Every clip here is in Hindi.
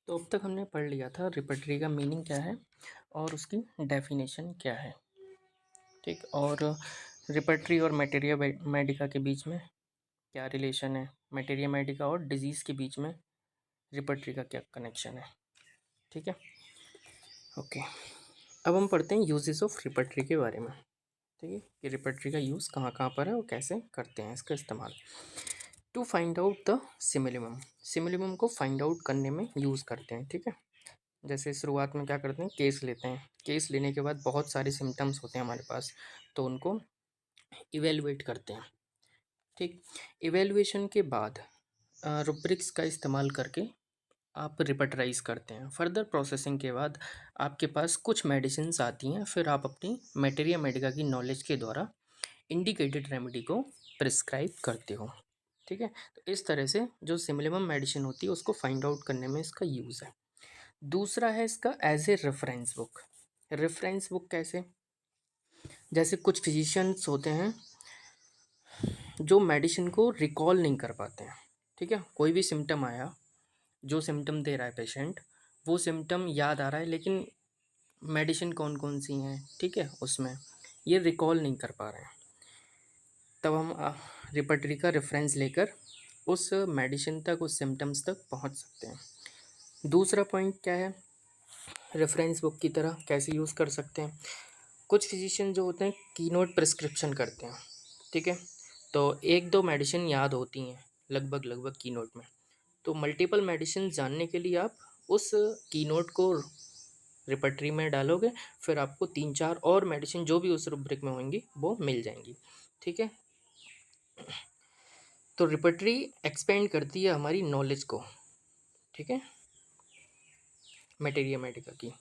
तो अब तक हमने पढ़ लिया था रिपर्टरी का मीनिंग क्या है और उसकी डेफिनेशन क्या है। ठीक, और रिपर्टरी और मटेरिया मेडिका के बीच में क्या रिलेशन है, मटेरिया मेडिका और डिजीज़ के बीच में रिपर्टरी का क्या कनेक्शन है। ठीक है, ओके। अब हम पढ़ते हैं यूजेस ऑफ रिपर्टरी के बारे में। ठीक है, कि रिपर्टरी का यूज़ कहाँ कहाँ पर है और कैसे करते हैं इसका इस्तेमाल। To find out the simillimum, simillimum को फाइंड आउट करने में यूज़ करते हैं। ठीक है, जैसे शुरुआत में क्या करते हैं, केस लेते हैं। केस लेने के बाद बहुत सारे सिम्टम्स होते हैं हमारे पास, तो उनको इवेलुएट करते हैं। ठीक, इवेलुएशन के बाद रुब्रिक्स का इस्तेमाल करके आप रिपर्टराइज करते हैं। फर्दर प्रोसेसिंग के बाद आपके पास कुछ मेडिसिन्स आती हैं, फिर आप अपनी मटेरिया मेडिका की नॉलेज के द्वारा इंडिकेटेड रेमेडी को प्रिस्क्राइब करते हो। ठीक है, तो इस तरह से जो सिमिलिमम मेडिसिन होती है उसको फाइंड आउट करने में इसका यूज़ है। दूसरा है इसका as a reference book. Reference book कैसे, जैसे कुछ फिजिशियंस होते हैं जो मेडिसिन को रिकॉल नहीं कर पाते हैं। ठीक है, कोई भी सिम्टम आया, जो सिम्टम दे रहा है पेशेंट, वो सिम्टम याद आ रहा है लेकिन मेडिसिन कौन कौन सी हैं, ठीक है, उसमें ये रिकॉल नहीं कर पा रहे हैं। तब हम रिपर्टरी का रेफरेंस लेकर उस मेडिसिन तक, उस सिम्टम्स तक पहुंच सकते हैं। दूसरा पॉइंट क्या है, रेफरेंस बुक की तरह कैसे यूज़ कर सकते हैं। कुछ फिजिशियन जो होते हैं कीनोट प्रिस्क्रिप्शन करते हैं। ठीक है, तो एक दो मेडिसिन याद होती हैं लगभग लगभग कीनोट में, तो मल्टीपल मेडिसिन जानने के लिए आप उस कीनोट को रिपर्टरी में डालोगे, फिर आपको 3-4 और मेडिसिन जो भी उस रुब्रिक में होंगी वो मिल जाएंगी। ठीक है, तो रिपर्टरी एक्सपेंड करती है हमारी नॉलेज को। ठीक है, मटेरिया मेडिका की।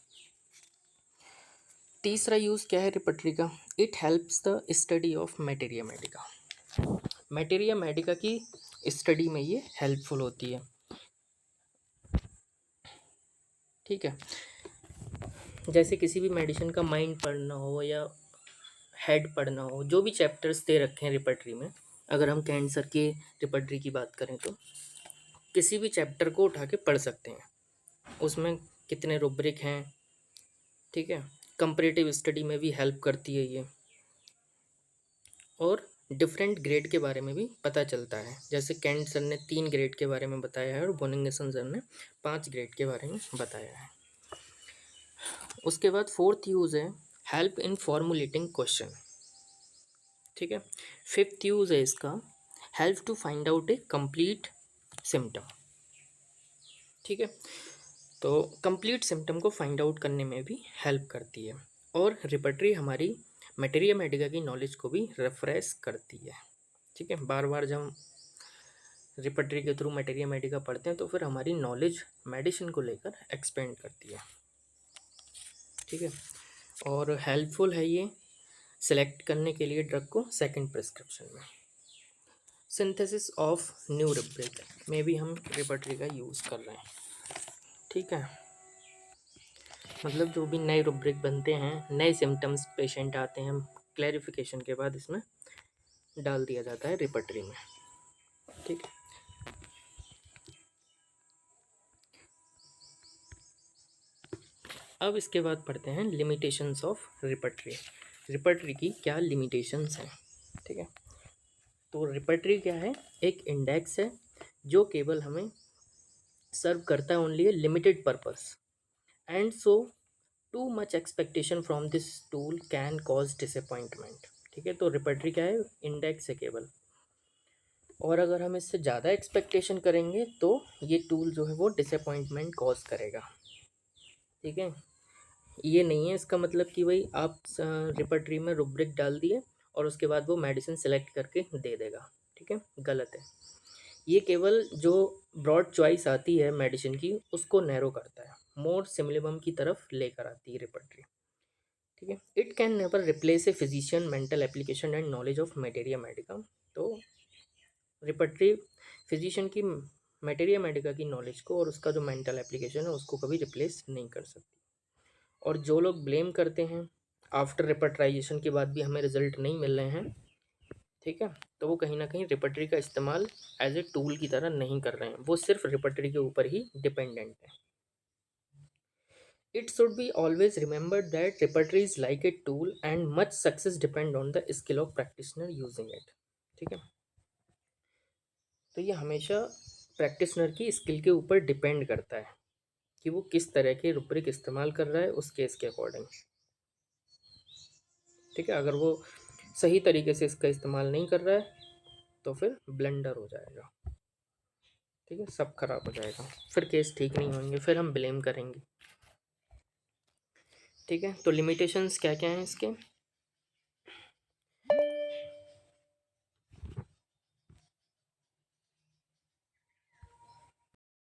तीसरा यूज़ क्या है रिपर्टरी का, it helps the study of materia Medica. Materia Medica की स्टडी में ये हेल्पफुल होती है। ठीक है, जैसे किसी भी मेडिसिन का माइंड पढ़ना हो या हेड पढ़ना हो, जो भी चैप्टर्स दे रखे हैं रिपर्टरी में, अगर हम कैंसर के रिपर्टरी की बात करें तो किसी भी चैप्टर को उठा के पढ़ सकते हैं, उसमें कितने रुब्रिक हैं। ठीक है, कंपैरेटिव स्टडी में भी हेल्प करती है ये, और डिफरेंट ग्रेड के बारे में भी पता चलता है। जैसे कैंट सर ने 3 ग्रेड के बारे में बताया है और बोनिंगसन सर ने 5 ग्रेड के बारे में बताया है। उसके बाद फोर्थ यूज़ है हेल्प इन फॉर्मुलेटिंग क्वेश्चन। ठीक है, फिफ्थ यूज़ है इसका help to find out a complete symptom. ठीक है, तो कंप्लीट सिम्टम को फाइंड आउट करने में भी हेल्प करती है, और रिपर्टरी हमारी मटेरिया मेडिका की नॉलेज को भी रिफ्रेश करती है। ठीक है, बार बार जब हम रिपर्टरी के थ्रू मटेरिया मेडिका पढ़ते हैं तो फिर हमारी नॉलेज मेडिसिन को लेकर एक्सपेंड करती है। ठीक है, और हेल्पफुल है ये सेलेक्ट करने के लिए ड्रग को सेकंड प्रिस्क्रिप्शन में। सिंथेसिस ऑफ न्यू रुब्रिक में भी हम रिपर्टरी का यूज़ कर रहे हैं। ठीक है, मतलब जो भी नए रुब्रिक बनते हैं, नए सिम्टम्स पेशेंट आते हैं, क्लैरिफिकेशन के बाद इसमें डाल दिया जाता है रिपर्टरी में। ठीक है, अब इसके बाद पढ़ते हैं लिमिटेशंस ऑफ रिपर्टरी। रिपर्टरी की क्या लिमिटेशंस हैं। ठीक है, तो रिपर्टरी क्या है, एक इंडेक्स है जो केवल हमें सर्व करता है only A limited purpose, and so too much expectation from this tool can cause disappointment. ठीक है, तो रिपर्टरी क्या है, इंडेक्स है केवल, और अगर हम इससे ज़्यादा एक्सपेक्टेशन करेंगे तो ये टूल जो है वो डिसअपॉइंटमेंट कॉज करेगा। ठीक है, ये नहीं है इसका मतलब कि भाई आप रिपर्टरी में रुब्रिक डाल दिए और उसके बाद वो मेडिसिन सेलेक्ट करके दे देगा। ठीक है, गलत है। ये केवल जो ब्रॉड चॉइस आती है मेडिसिन की उसको नैरो करता है, मोर सिमिलिमम की तरफ लेकर आती है रिपर्टरी। ठीक है, it can never replace a physician mental application and knowledge of materia Medica. तो रिपर्टरी फिजिशियन की मटेरिया मेडिका की नॉलेज को और उसका जो मेंटल एप्लीकेशन है उसको कभी रिप्लेस नहीं कर सकती। और जो लोग ब्लेम करते हैं आफ्टर रिपर्टराइजेशन के बाद भी हमें रिजल्ट नहीं मिल रहे हैं, ठीक है, तो वो कहीं ना कहीं रिपर्टरी का इस्तेमाल एज ए टूल की तरह नहीं कर रहे हैं, वो सिर्फ रिपर्टरी के ऊपर ही डिपेंडेंट है। It should be always remembered that repertory is like a tool and much success depend on the skill of practitioner using it. ठीक है, तो ये हमेशा प्रैक्टिशनर की स्किल के ऊपर डिपेंड करता है कि वो किस तरह के रुब्रिक इस्तेमाल कर रहा है उस केस के अकॉर्डिंग। ठीक है, अगर वो सही तरीके से इसका इस्तेमाल नहीं कर रहा है तो फिर ब्लंडर हो जाएगा। ठीक है, सब खराब हो जाएगा, फिर केस ठीक नहीं होंगे, फिर हम ब्लेम करेंगे। ठीक है, तो लिमिटेशंस क्या क्या हैं इसके?